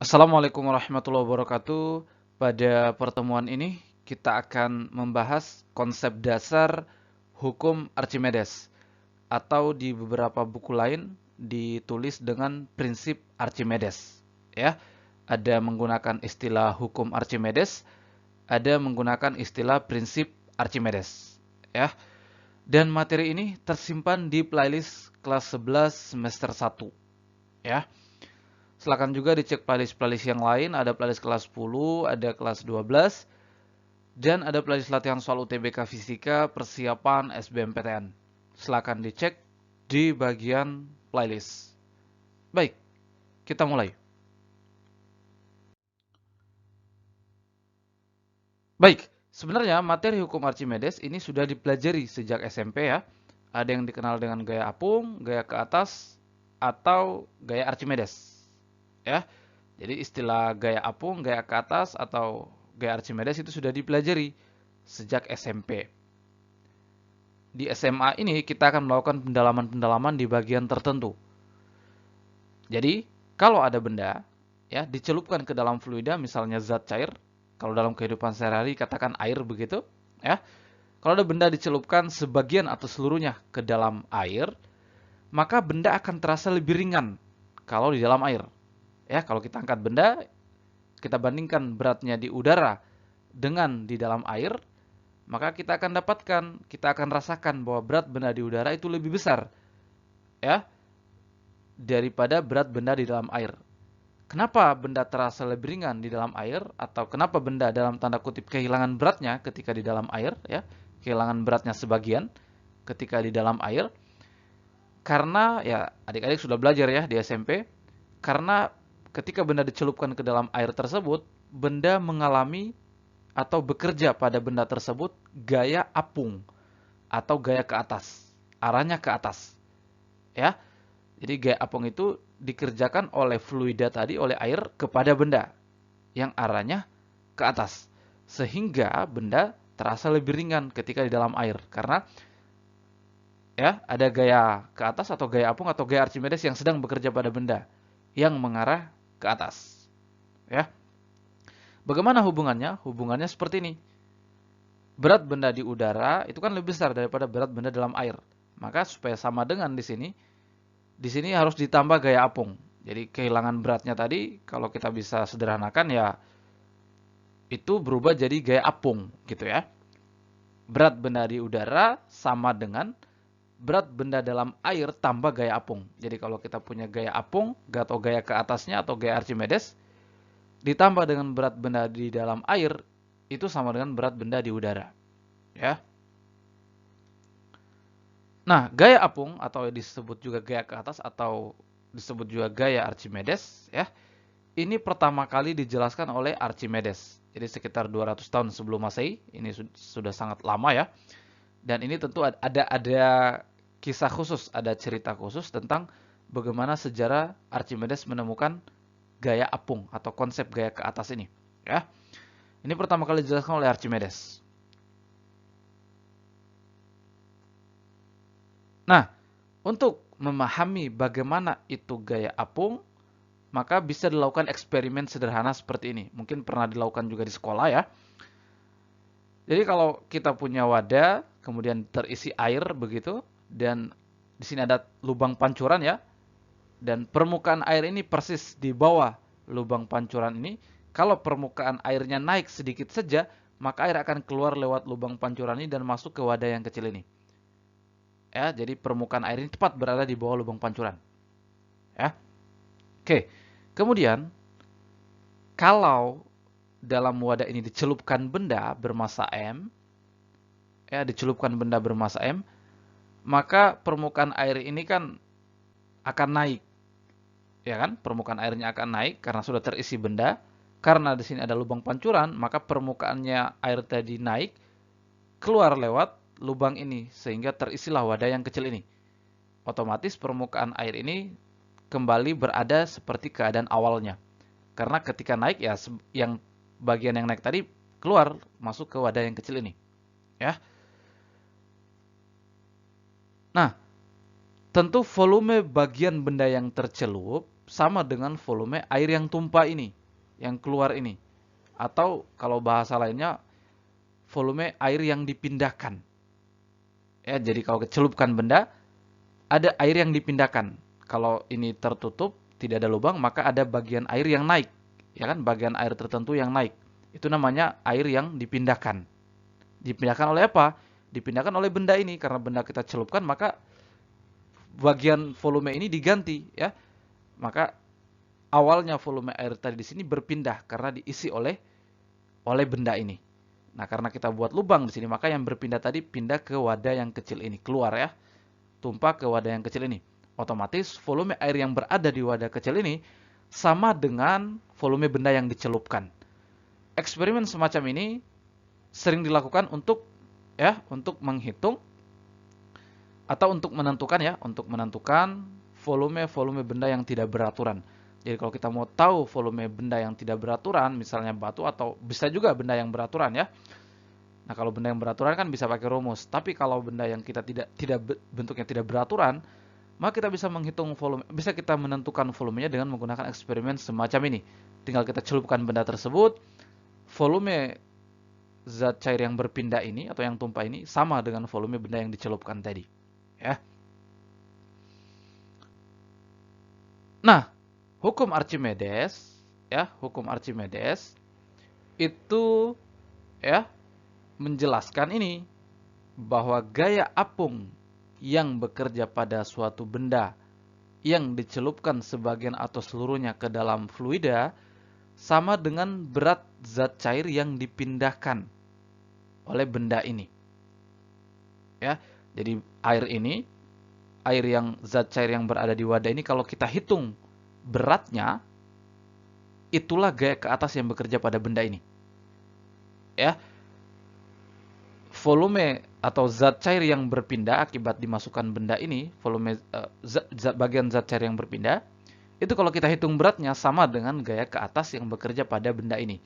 Assalamualaikum warahmatullahi wabarakatuh. Pada pertemuan ini kita akan membahas konsep dasar hukum Archimedes atau di beberapa buku lain ditulis dengan prinsip Archimedes. Ya, ada menggunakan istilah hukum Archimedes, ada menggunakan istilah prinsip Archimedes. Ya, dan materi ini tersimpan di playlist kelas 11 semester 1. Ya. Silakan juga dicek playlist-playlist yang lain, ada playlist kelas 10, ada kelas 12, dan ada playlist latihan soal UTBK Fisika persiapan SBMPTN. Silakan dicek di bagian playlist. Baik, kita mulai. Baik, sebenarnya materi hukum Archimedes ini sudah dipelajari sejak SMP ya. Ada yang dikenal dengan gaya apung, gaya ke atas, atau gaya Archimedes. Ya, jadi istilah gaya apung, gaya ke atas, atau gaya Archimedes itu sudah dipelajari sejak SMP. Di SMA ini kita akan melakukan pendalaman-pendalaman di bagian tertentu. Jadi, kalau ada benda ya dicelupkan ke dalam fluida, misalnya zat cair, kalau dalam kehidupan sehari-hari katakan air begitu, ya. Kalau ada benda dicelupkan sebagian atau seluruhnya ke dalam air, maka benda akan terasa lebih ringan kalau di dalam air. Ya, kalau kita angkat benda, kita bandingkan beratnya di udara dengan di dalam air, maka kita akan rasakan bahwa berat benda di udara itu lebih besar ya daripada berat benda di dalam air. Kenapa benda terasa lebih ringan di dalam air atau kenapa benda dalam tanda kutip kehilangan beratnya ketika di dalam air ya? Kehilangan beratnya sebagian ketika di dalam air. Karena ya adik-adik sudah belajar ya di SMP, karena ketika benda dicelupkan ke dalam air tersebut, benda mengalami atau bekerja pada benda tersebut gaya apung atau gaya ke atas, arahnya ke atas. Ya. Jadi gaya apung itu dikerjakan oleh fluida tadi, oleh air kepada benda yang arahnya ke atas. Sehingga benda terasa lebih ringan ketika di dalam air karena ya ada gaya ke atas atau gaya apung atau gaya Archimedes yang sedang bekerja pada benda yang mengarah ke atas. Ya. Bagaimana hubungannya? Hubungannya seperti ini. Berat benda di udara itu kan lebih besar daripada berat benda dalam air. Maka supaya sama dengan di sini harus ditambah gaya apung. Jadi kehilangan beratnya tadi kalau kita bisa sederhanakan ya itu berubah jadi gaya apung gitu ya. Berat benda di udara sama dengan berat benda dalam air tambah gaya apung. Jadi kalau kita punya gaya apung atau gaya ke atasnya atau gaya Archimedes ditambah dengan berat benda di dalam air itu sama dengan berat benda di udara. Ya. Nah, gaya apung atau disebut juga gaya ke atas atau disebut juga gaya Archimedes ya. Ini pertama kali dijelaskan oleh Archimedes. Jadi sekitar 200 tahun sebelum Masehi, ini sudah sangat lama ya. Dan ini tentu ada kisah khusus, ada cerita khusus tentang bagaimana sejarah Archimedes menemukan gaya apung atau konsep gaya ke atas ini, ya. Ini pertama kali dijelaskan oleh Archimedes. Nah, untuk memahami bagaimana itu gaya apung, maka bisa dilakukan eksperimen sederhana seperti ini. Mungkin pernah dilakukan juga di sekolah ya. Jadi kalau kita punya wadah, kemudian terisi air begitu, dan di sini ada lubang pancuran ya, dan permukaan air ini persis di bawah lubang pancuran ini. Kalau permukaan airnya naik sedikit saja, maka air akan keluar lewat lubang pancuran ini dan masuk ke wadah yang kecil ini. Ya, jadi permukaan air ini tepat berada di bawah lubang pancuran. Ya, oke. Kemudian kalau dalam wadah ini dicelupkan benda bermassa M, ya dicelupkan benda bermassa M, maka permukaan air ini kan akan naik. Ya kan? Permukaan airnya akan naik karena sudah terisi benda. Karena di sini ada lubang pancuran, maka permukaannya air tadi naik keluar lewat lubang ini sehingga terisilah wadah yang kecil ini. Otomatis permukaan air ini kembali berada seperti keadaan awalnya. Karena ketika naik ya yang bagian yang naik tadi keluar masuk ke wadah yang kecil ini. Ya. Nah, tentu volume bagian benda yang tercelup sama dengan volume air yang tumpah ini, yang keluar ini. Atau kalau bahasa lainnya, volume air yang dipindahkan. Ya, jadi kalau kecelupkan benda, ada air yang dipindahkan. Kalau ini tertutup, tidak ada lubang, maka ada bagian air yang naik. Ya kan, bagian air tertentu yang naik. Itu namanya air yang dipindahkan. Dipindahkan oleh apa? Dipindahkan oleh benda ini. Karena benda kita celupkan, maka bagian volume ini diganti. Ya, maka awalnya volume air tadi di sini berpindah karena diisi oleh benda ini. Nah, karena kita buat lubang di sini, maka yang berpindah tadi pindah ke wadah yang kecil ini, keluar ya. Tumpah ke wadah yang kecil ini. Otomatis volume air yang berada di wadah kecil ini sama dengan volume benda yang dicelupkan. Eksperimen semacam ini sering dilakukan untuk menghitung atau untuk menentukan volume benda yang tidak beraturan. Jadi kalau kita mau tahu volume benda yang tidak beraturan, misalnya batu atau bisa juga benda yang beraturan ya. Nah, kalau benda yang beraturan kan bisa pakai rumus. Tapi kalau benda yang kita tidak bentuknya tidak beraturan, maka kita bisa menghitung volume, bisa kita menentukan volumenya dengan menggunakan eksperimen semacam ini. Tinggal kita celupkan benda tersebut, volume zat cair yang berpindah ini atau yang tumpah ini sama dengan volume benda yang dicelupkan tadi. Ya. Nah, hukum Archimedes itu ya menjelaskan ini bahwa gaya apung yang bekerja pada suatu benda yang dicelupkan sebagian atau seluruhnya ke dalam fluida sama dengan berat zat cair yang dipindahkan oleh benda ini. Ya, jadi zat cair yang berada di wadah ini kalau kita hitung beratnya, itulah gaya ke atas yang bekerja pada benda ini. Ya, volume atau zat cair yang berpindah akibat dimasukkan benda ini, bagian zat cair yang berpindah, itu kalau kita hitung beratnya sama dengan gaya ke atas yang bekerja pada benda ini.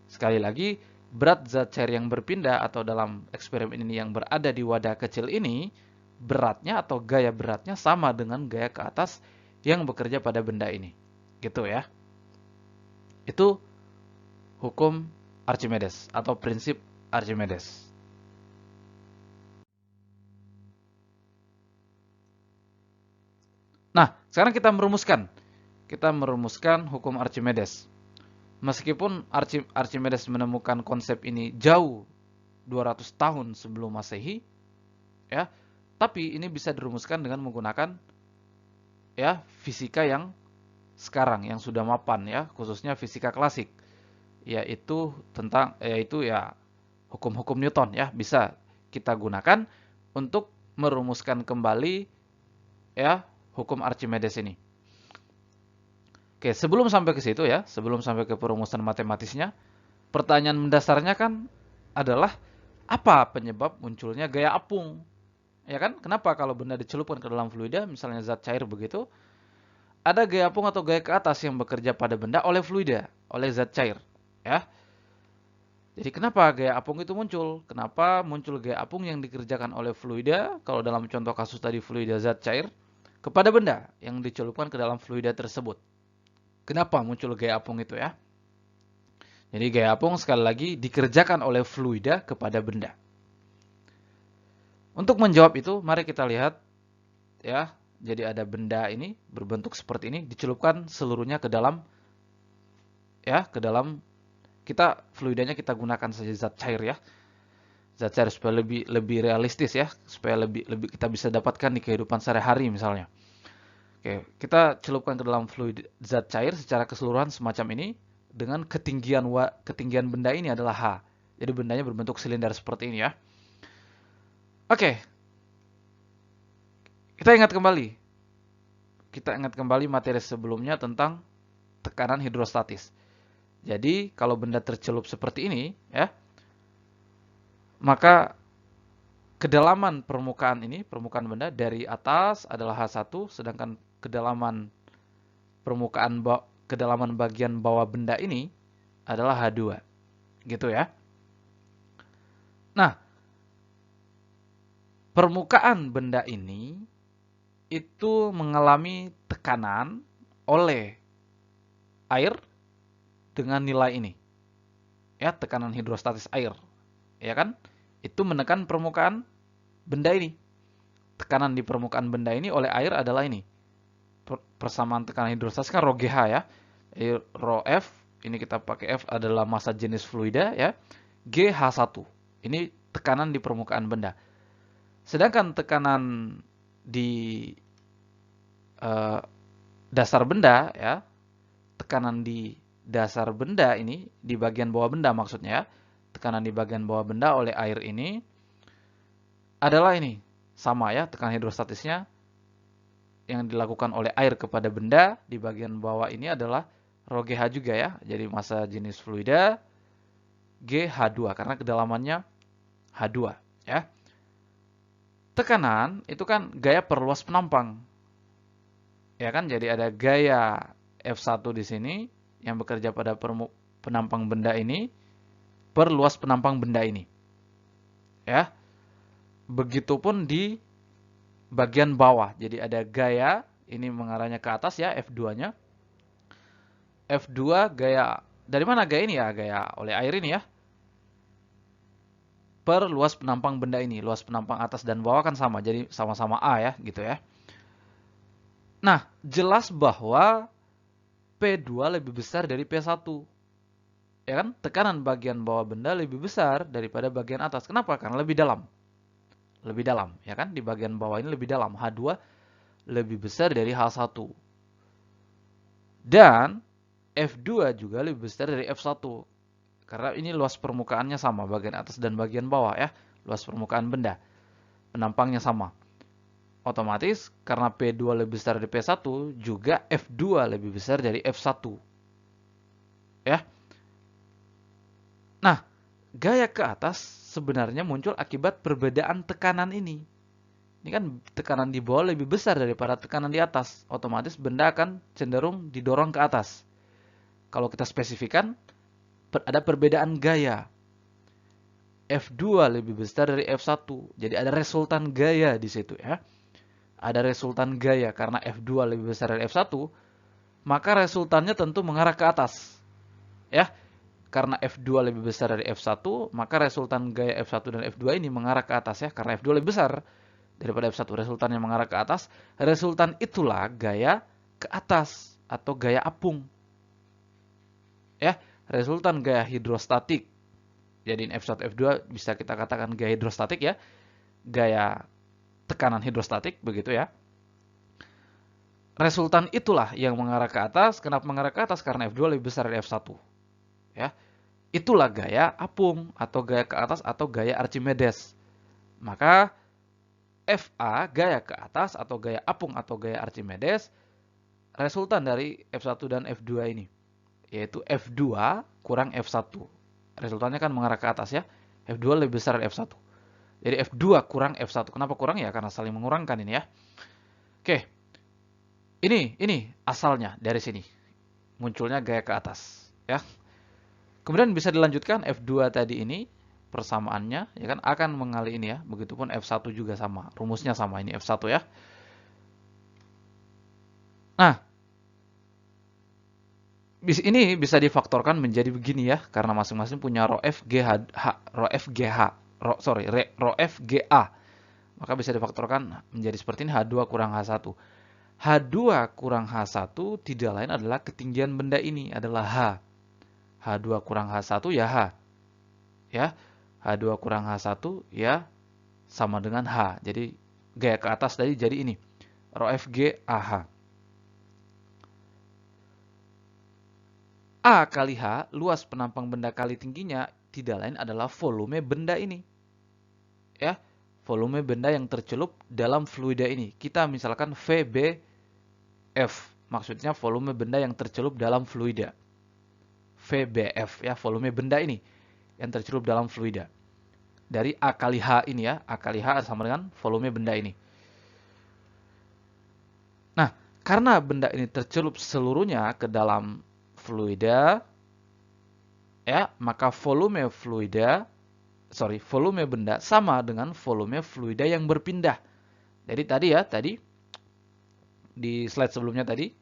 Sekali lagi, berat zat cair yang berpindah atau dalam eksperimen ini yang berada di wadah kecil ini, beratnya atau gaya beratnya sama dengan gaya ke atas yang bekerja pada benda ini. Gitu ya. Itu hukum Archimedes atau prinsip Archimedes. Nah, sekarang kita merumuskan hukum Archimedes. Meskipun Archimedes menemukan konsep ini jauh 200 tahun sebelum Masehi, ya, tapi ini bisa dirumuskan dengan menggunakan ya fisika yang sekarang yang sudah mapan ya, khususnya fisika klasik, yaitu hukum-hukum Newton ya, bisa kita gunakan untuk merumuskan kembali ya hukum Archimedes ini. Oke, sebelum sampai ke situ ya, sebelum sampai ke perumusan matematisnya, pertanyaan mendasarnya kan adalah apa penyebab munculnya gaya apung? Ya kan? Kenapa kalau benda dicelupkan ke dalam fluida, misalnya zat cair begitu, ada gaya apung atau gaya ke atas yang bekerja pada benda oleh fluida, oleh zat cair, ya. Jadi kenapa gaya apung itu muncul? Kenapa muncul gaya apung yang dikerjakan oleh fluida, kalau dalam contoh kasus tadi fluida zat cair, kepada benda yang dicelupkan ke dalam fluida tersebut? Kenapa muncul gaya apung itu ya? Jadi gaya apung sekali lagi dikerjakan oleh fluida kepada benda. Untuk menjawab itu, mari kita lihat ya. Jadi ada benda ini berbentuk seperti ini dicelupkan seluruhnya ke dalam fluidanya kita gunakan saja zat cair ya. Zat cair supaya lebih realistis ya, supaya lebih kita bisa dapatkan di kehidupan sehari-hari misalnya. Oke, kita celupkan ke dalam fluid zat cair secara keseluruhan semacam ini dengan ketinggian benda ini adalah H. Jadi bendanya berbentuk silinder seperti ini ya. Oke. Kita ingat kembali materi sebelumnya tentang tekanan hidrostatis. Jadi, kalau benda tercelup seperti ini ya, maka kedalaman permukaan benda dari atas adalah H1, sedangkan kedalaman bagian bawah benda ini adalah H2. Gitu ya. Nah, permukaan benda ini itu mengalami tekanan oleh air dengan nilai ini. Ya, tekanan hidrostatis air. Ya kan? Itu menekan permukaan benda ini. Tekanan di permukaan benda ini oleh air adalah ini. Persamaan tekanan hidrostatis kan rho GH ya. Jadi rho F, ini kita pakai F adalah massa jenis fluida ya. GH1. Ini tekanan di permukaan benda. Sedangkan tekanan di dasar benda ya, tekanan di dasar benda ini, di bagian bawah benda maksudnya ya, tekanan di bagian bawah benda oleh air ini adalah ini, sama ya, tekanan hidrostatisnya yang dilakukan oleh air kepada benda di bagian bawah ini adalah rho GH juga ya, jadi massa jenis fluida GH2 karena kedalamannya H2 ya. Tekanan itu kan gaya perluas penampang. Ya kan, jadi ada gaya F1 di sini yang bekerja pada penampang benda ini per luas penampang benda ini. Ya. Begitupun di bagian bawah. Jadi ada gaya, ini mengarahnya ke atas ya, F2-nya. F2 gaya, dari mana gaya ini ya? Gaya oleh air ini ya. Per luas penampang benda ini. Luas penampang atas dan bawah kan sama, jadi sama-sama A ya, gitu ya. Nah, jelas bahwa P2 lebih besar dari P1. Ya kan? Tekanan bagian bawah benda lebih besar daripada bagian atas. Kenapa? Karena lebih dalam. Lebih dalam, ya kan? Di bagian bawah ini lebih dalam. H2 lebih besar dari H1. Dan F2 juga lebih besar dari F1. Karena ini luas permukaannya sama, bagian atas dan bagian bawah ya. Luas permukaan benda. Penampangnya sama. Otomatis karena P2 lebih besar dari P1, juga F2 lebih besar dari F1. Ya. Nah, gaya ke atas sebenarnya muncul akibat perbedaan tekanan ini. Ini kan tekanan di bawah lebih besar daripada tekanan di atas. Otomatis benda akan cenderung didorong ke atas. Kalau kita spesifikan, ada perbedaan gaya. F2 lebih besar dari F1. Jadi ada resultan gaya di situ ya. Ada resultan gaya karena F2 lebih besar dari F1, maka resultannya tentu mengarah ke atas. Ya. Karena F2 lebih besar dari F1, maka resultan gaya F1 dan F2 ini mengarah ke atas ya. Karena F2 lebih besar daripada F1, resultannya mengarah ke atas. Resultan itulah gaya ke atas atau gaya apung. Ya, resultan gaya hidrostatik. Jadi F1, F2 bisa kita katakan gaya hidrostatik ya. Gaya tekanan hidrostatik begitu ya. Resultan itulah yang mengarah ke atas. Kenapa mengarah ke atas? Karena F2 lebih besar dari F1. Ya. Itulah gaya apung atau gaya ke atas atau gaya Archimedes. Maka FA gaya ke atas atau gaya apung atau gaya Archimedes resultan dari F1 dan F2 ini. Yaitu F2 kurang F1. Resultannya kan mengarah ke atas ya. F2 lebih besar dari F1. Jadi F2 kurang F1. Kenapa kurang ya? Karena saling mengurangkan ini ya. Oke. Ini asalnya dari sini. Munculnya gaya ke atas. Ya. Kemudian bisa dilanjutkan F2 tadi ini. Persamaannya ya kan akan mengalih ini ya. Begitupun F1 juga sama. Rumusnya sama. Ini F1 ya. Nah. Ini bisa difaktorkan menjadi begini ya. Karena masing-masing punya rho F, GH, rho F, GH. Rho F, GA. Maka bisa difaktorkan menjadi seperti ini. H2 kurang H1. H2 kurang H1 tidak lain adalah ketinggian benda ini adalah H. H2 kurang H1 ya H. Ya. H2 kurang H1 ya sama dengan H. Jadi gaya ke atas tadi jadi ini. Rho F, G, AH. A kali H, luas penampang benda kali tingginya, tidak lain adalah volume benda ini. Ya, volume benda yang tercelup dalam fluida ini. Kita misalkan VBF, maksudnya volume benda yang tercelup dalam fluida. VBF, ya, volume benda ini yang tercelup dalam fluida. Dari A kali H ini ya, A kali H sama dengan volume benda ini. Nah, karena benda ini tercelup seluruhnya ke dalam fluida, ya, maka volume benda sama dengan volume fluida yang berpindah. Jadi tadi di slide sebelumnya tadi,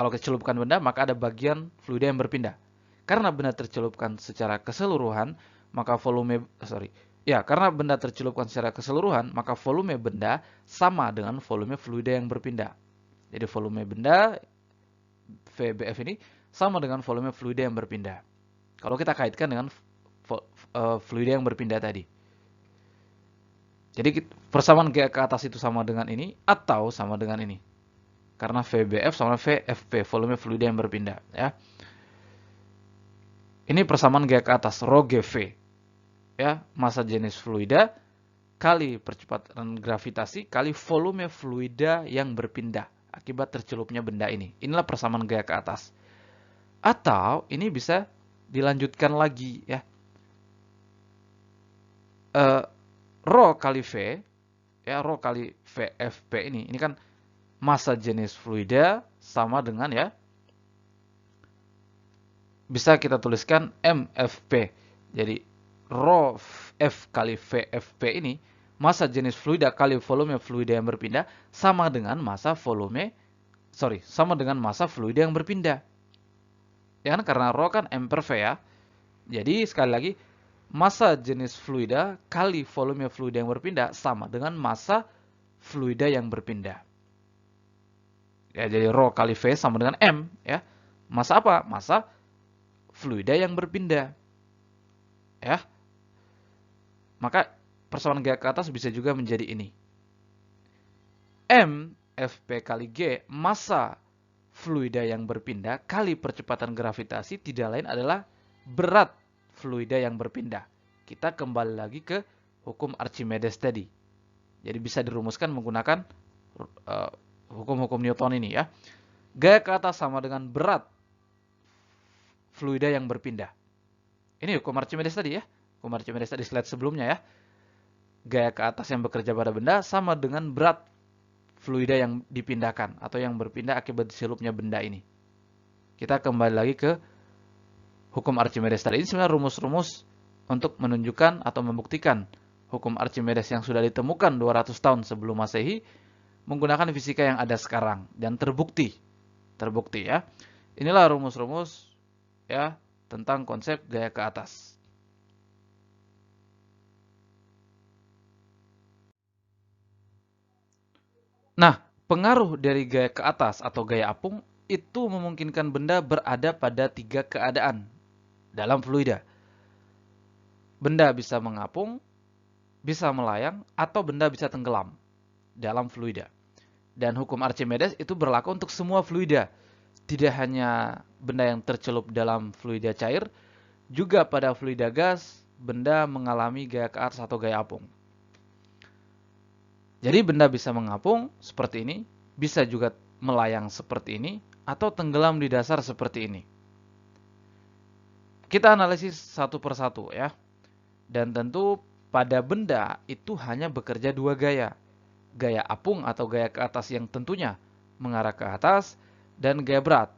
Kalau kecelupkan benda, maka ada bagian fluida yang berpindah. Karena benda tercelupkan secara keseluruhan, maka karena benda tercelupkan secara keseluruhan, maka volume benda sama dengan volume fluida yang berpindah. Jadi volume benda VBF ini sama dengan volume fluida yang berpindah. Kalau kita kaitkan dengan fluida yang berpindah tadi. Jadi persamaan G ke atas itu sama dengan ini atau sama dengan ini. Karena VBF sama VFP, volume fluida yang berpindah. Ya. Ini persamaan G ke atas, rho GV. Ya, massa jenis fluida kali percepatan gravitasi kali volume fluida yang berpindah akibat tercelupnya benda ini. Inilah persamaan G ke atas. Atau ini bisa dilanjutkan lagi ya. Rho kali V, ya rho kali VFP ini kan massa jenis fluida sama dengan ya, bisa kita tuliskan MFP. Jadi rho F kali VFP ini, massa jenis fluida kali volume fluida yang berpindah sama dengan massa fluida yang berpindah. Ya kan, karena rho kan M per V ya. Jadi sekali lagi, massa jenis fluida kali volume fluida yang berpindah sama dengan massa fluida yang berpindah. Ya, jadi rho kali V sama dengan M ya. Massa apa? Massa fluida yang berpindah. Ya. Maka persamaan G ke atas bisa juga menjadi ini. M Fp kali G, massa fluida yang berpindah kali percepatan gravitasi tidak lain adalah berat fluida yang berpindah. Kita kembali lagi ke hukum Archimedes tadi. Jadi bisa dirumuskan menggunakan hukum-hukum Newton ini ya. Gaya ke atas sama dengan berat fluida yang berpindah. Ini hukum Archimedes tadi ya. Hukum Archimedes tadi slide sebelumnya ya. Gaya ke atas yang bekerja pada benda sama dengan berat fluida yang dipindahkan atau yang berpindah akibat diselupnya benda ini. Kita kembali lagi ke hukum Archimedes tadi. Ini sebenarnya rumus-rumus untuk menunjukkan atau membuktikan hukum Archimedes yang sudah ditemukan 200 tahun sebelum Masehi menggunakan fisika yang ada sekarang dan terbukti ya. Inilah rumus-rumus ya tentang konsep gaya ke atas. Nah, pengaruh dari gaya ke atas atau gaya apung itu memungkinkan benda berada pada 3 keadaan dalam fluida. Benda bisa mengapung, bisa melayang, atau benda bisa tenggelam dalam fluida. Dan hukum Archimedes itu berlaku untuk semua fluida. Tidak hanya benda yang tercelup dalam fluida cair, juga pada fluida gas, benda mengalami gaya ke atas atau gaya apung. Jadi benda bisa mengapung seperti ini, bisa juga melayang seperti ini, atau tenggelam di dasar seperti ini. Kita analisis satu persatu ya. Dan tentu pada benda itu hanya bekerja 2 gaya. Gaya apung atau gaya ke atas yang tentunya mengarah ke atas, dan gaya berat.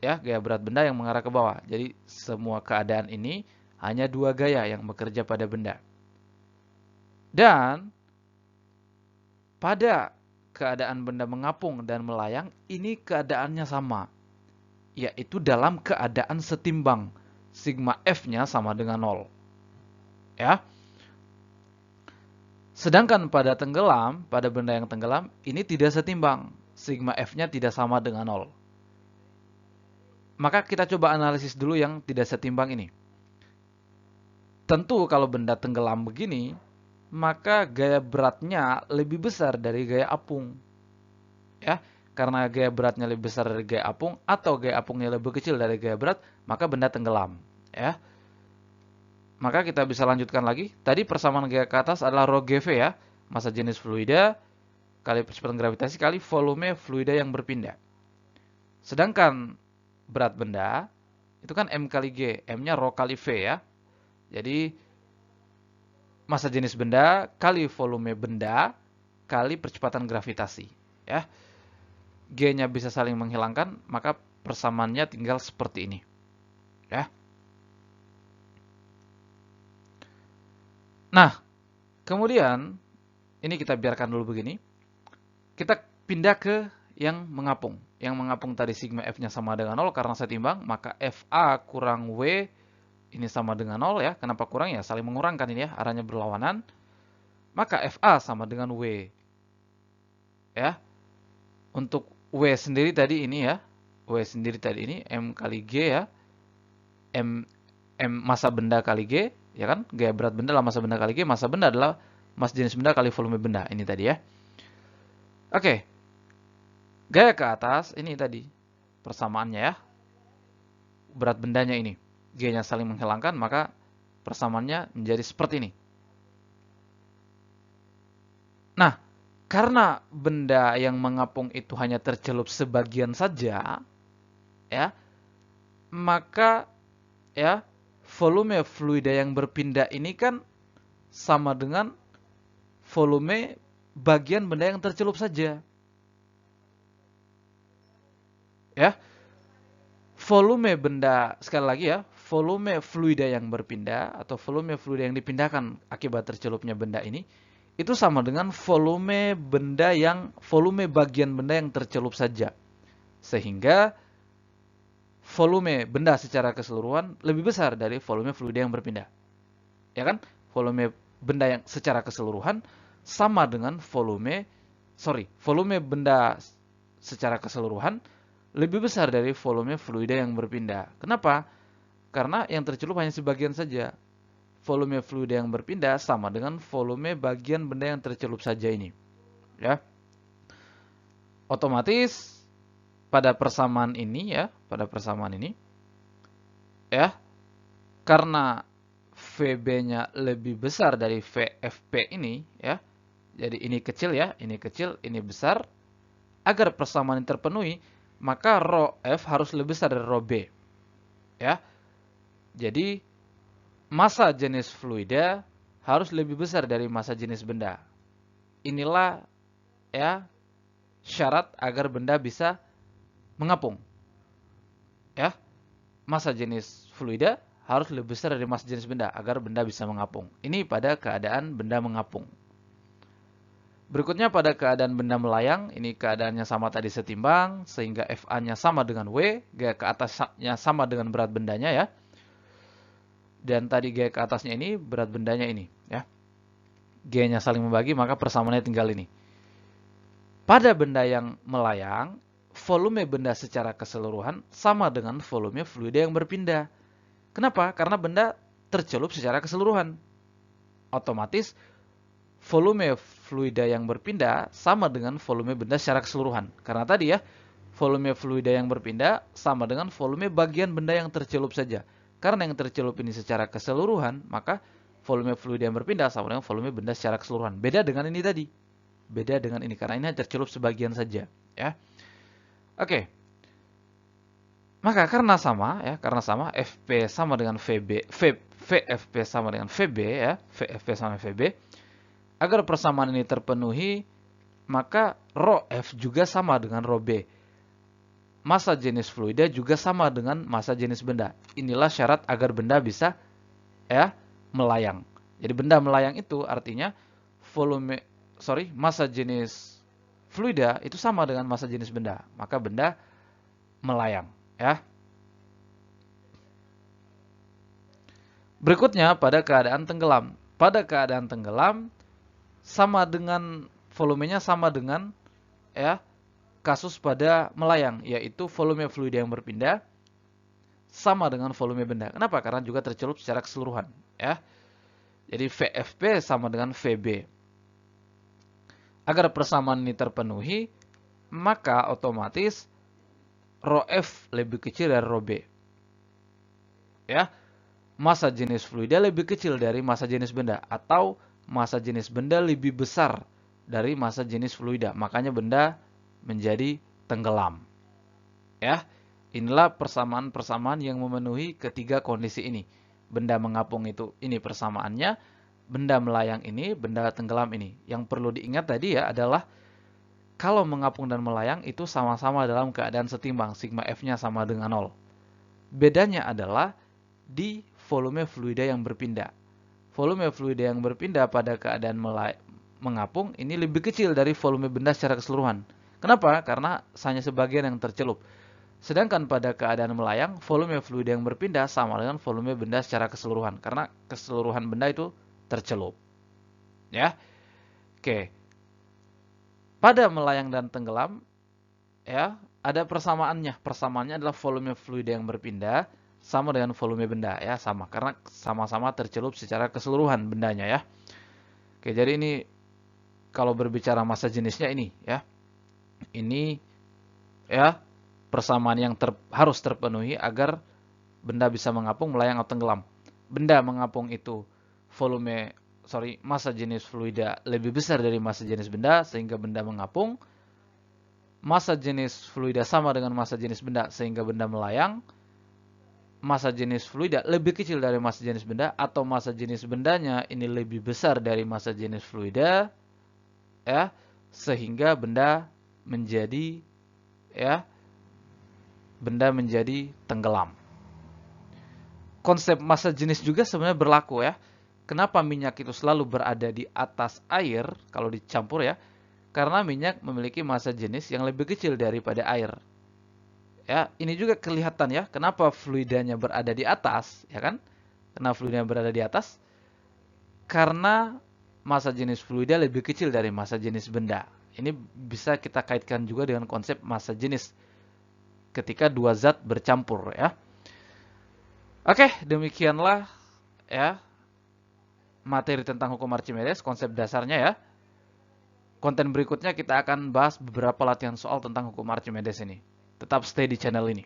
Ya, gaya berat benda yang mengarah ke bawah. Jadi semua keadaan ini hanya 2 gaya yang bekerja pada benda. Dan pada keadaan benda mengapung dan melayang, ini keadaannya sama. Yaitu dalam keadaan setimbang. Sigma F-nya sama dengan 0. Ya. Sedangkan pada tenggelam, pada benda yang tenggelam, ini tidak setimbang. Sigma F-nya tidak sama dengan 0. Maka kita coba analisis dulu yang tidak setimbang ini. Tentu kalau benda tenggelam begini, maka gaya beratnya lebih besar dari gaya apung. Ya, karena gaya beratnya lebih besar dari gaya apung atau gaya apungnya lebih kecil dari gaya berat, maka benda tenggelam. Ya. Maka kita bisa lanjutkan lagi. Tadi persamaan gaya ke atas adalah rho GV ya, massa jenis fluida kali percepatan gravitasi kali volume fluida yang berpindah. Sedangkan berat benda itu kan M kali G, M-nya rho kali V ya. Jadi massa jenis benda kali volume benda kali percepatan gravitasi ya. G-nya bisa saling menghilangkan, maka persamaannya tinggal seperti ini. Ya. Nah, kemudian ini kita biarkan dulu begini. Kita pindah ke yang mengapung. Yang mengapung tadi sigma F-nya sama dengan 0 karena setimbang, maka FA kurang W ini sama dengan 0 ya. Kenapa kurang ya? Saling mengurangkan ini ya, arahnya berlawanan. Maka FA sama dengan W. Ya. Untuk W sendiri tadi ini ya. W sendiri tadi ini M kali G ya. M massa benda kali G, ya kan? Gaya berat benda adalah massa benda kali G. Massa benda adalah massa jenis benda kali volume benda. Ini tadi ya. Oke. Gaya ke atas, ini tadi persamaannya ya. Berat bendanya ini. G-nya saling menghilangkan, maka persamaannya menjadi seperti ini. Nah, karena benda yang mengapung itu hanya tercelup sebagian saja, ya, maka ya volume fluida yang berpindah ini kan sama dengan volume bagian benda yang tercelup saja. Ya. Volume benda, sekali lagi ya, volume fluida yang berpindah atau volume fluida yang dipindahkan akibat tercelupnya benda ini itu sama dengan volume bagian benda yang tercelup saja. Sehingga volume benda secara keseluruhan lebih besar dari volume fluida yang berpindah. Ya kan? Volume benda yang secara keseluruhan sama dengan volume benda secara keseluruhan lebih besar dari volume fluida yang berpindah. Kenapa? Karena yang tercelup hanya sebagian saja. Volume fluida yang berpindah sama dengan volume bagian benda yang tercelup saja ini. Ya. Otomatis pada persamaan ini ya, ya, karena VB-nya lebih besar dari VFP ini ya. Jadi ini kecil ya, ini besar. Agar persamaan ini terpenuhi, maka rho F harus lebih besar dari rho B. Ya. Jadi massa jenis fluida harus lebih besar dari massa jenis benda. Inilah ya syarat agar benda bisa mengapung. Ya. Massa jenis fluida harus lebih besar dari massa jenis benda agar benda bisa mengapung. Ini pada keadaan benda mengapung. Berikutnya pada keadaan benda melayang, ini keadaannya sama tadi setimbang, sehingga FA-nya sama dengan W, gaya ke atasnya sama dengan berat bendanya ya. Dan tadi gaya ke atasnya ini, berat bendanya ini ya. G-nya saling membagi, maka persamaannya tinggal ini. Pada benda yang melayang, volume benda secara keseluruhan sama dengan volume fluida yang berpindah. Kenapa? Karena benda tercelup secara keseluruhan. Otomatis volume fluida yang berpindah sama dengan volume benda secara keseluruhan. Karena tadi ya, volume fluida yang berpindah sama dengan volume bagian benda yang tercelup saja. Karena yang tercelup ini secara keseluruhan, maka volume fluida yang berpindah sama dengan volume benda secara keseluruhan. Beda dengan ini tadi. Beda dengan ini, karena ini tercelup sebagian saja. Ya. Oke. Maka karena sama, FP sama dengan VFP sama dengan VB, ya. VFP sama VB. Agar persamaan ini terpenuhi, maka rho F juga sama dengan rho B. Massa jenis fluida juga sama dengan massa jenis benda. Inilah syarat agar benda bisa ya melayang. Jadi benda melayang itu artinya massa jenis fluida itu sama dengan massa jenis benda. Maka benda melayang, ya. Berikutnya pada keadaan tenggelam. Pada keadaan tenggelam sama dengan volumenya sama dengan ya kasus pada melayang, yaitu volume fluida yang berpindah sama dengan volume benda. Kenapa? Karena juga tercelup secara keseluruhan, ya. Jadi VFP sama dengan VB. Agar persamaan ini terpenuhi, maka otomatis rho F lebih kecil dari rho B. Ya. Massa jenis fluida lebih kecil dari massa jenis benda, atau massa jenis benda lebih besar dari massa jenis fluida. Makanya benda menjadi tenggelam. Ya, inilah persamaan-persamaan yang memenuhi ketiga kondisi ini. Benda mengapung itu ini persamaannya, benda melayang ini, benda tenggelam ini. Yang perlu diingat tadi ya adalah kalau mengapung dan melayang itu sama-sama dalam keadaan setimbang, sigma F-nya sama dengan 0. Bedanya adalah di volume fluida yang berpindah. Volume fluida yang berpindah pada keadaan mengapung ini lebih kecil dari volume benda secara keseluruhan. Kenapa? Karena hanya sebagian yang tercelup. Sedangkan pada keadaan melayang, volume fluida yang berpindah sama dengan volume benda secara keseluruhan. Karena keseluruhan benda itu tercelup. Ya, oke. Pada melayang dan tenggelam, ya, ada persamaannya. Persamaannya adalah volume fluida yang berpindah sama dengan volume benda, ya, sama. Karena sama-sama tercelup secara keseluruhan bendanya, ya. Oke, jadi ini kalau berbicara massa jenisnya ini, ya. Ini, ya, persamaan yang harus terpenuhi agar benda bisa mengapung, melayang atau tenggelam. Benda mengapung itu massa jenis fluida lebih besar dari massa jenis benda sehingga benda mengapung. Massa jenis fluida sama dengan massa jenis benda sehingga benda melayang. Massa jenis fluida lebih kecil dari massa jenis benda atau massa jenis bendanya ini lebih besar dari massa jenis fluida, ya, sehingga benda menjadi, ya, benda menjadi tenggelam. Konsep massa jenis juga sebenarnya berlaku, ya. Kenapa minyak itu selalu berada di atas air kalau dicampur, ya? Karena minyak memiliki massa jenis yang lebih kecil daripada air. Ya, ini juga kelihatan, ya. Kenapa fluidanya berada di atas, ya kan? Kenapa fluidanya berada di atas? Karena massa jenis fluida lebih kecil dari massa jenis benda. Ini bisa kita kaitkan juga dengan konsep massa jenis ketika dua zat bercampur, ya. Oke, demikianlah, ya, materi tentang hukum Archimedes, konsep dasarnya, ya. Konten berikutnya kita akan bahas beberapa latihan soal tentang hukum Archimedes ini. Tetap stay di channel ini.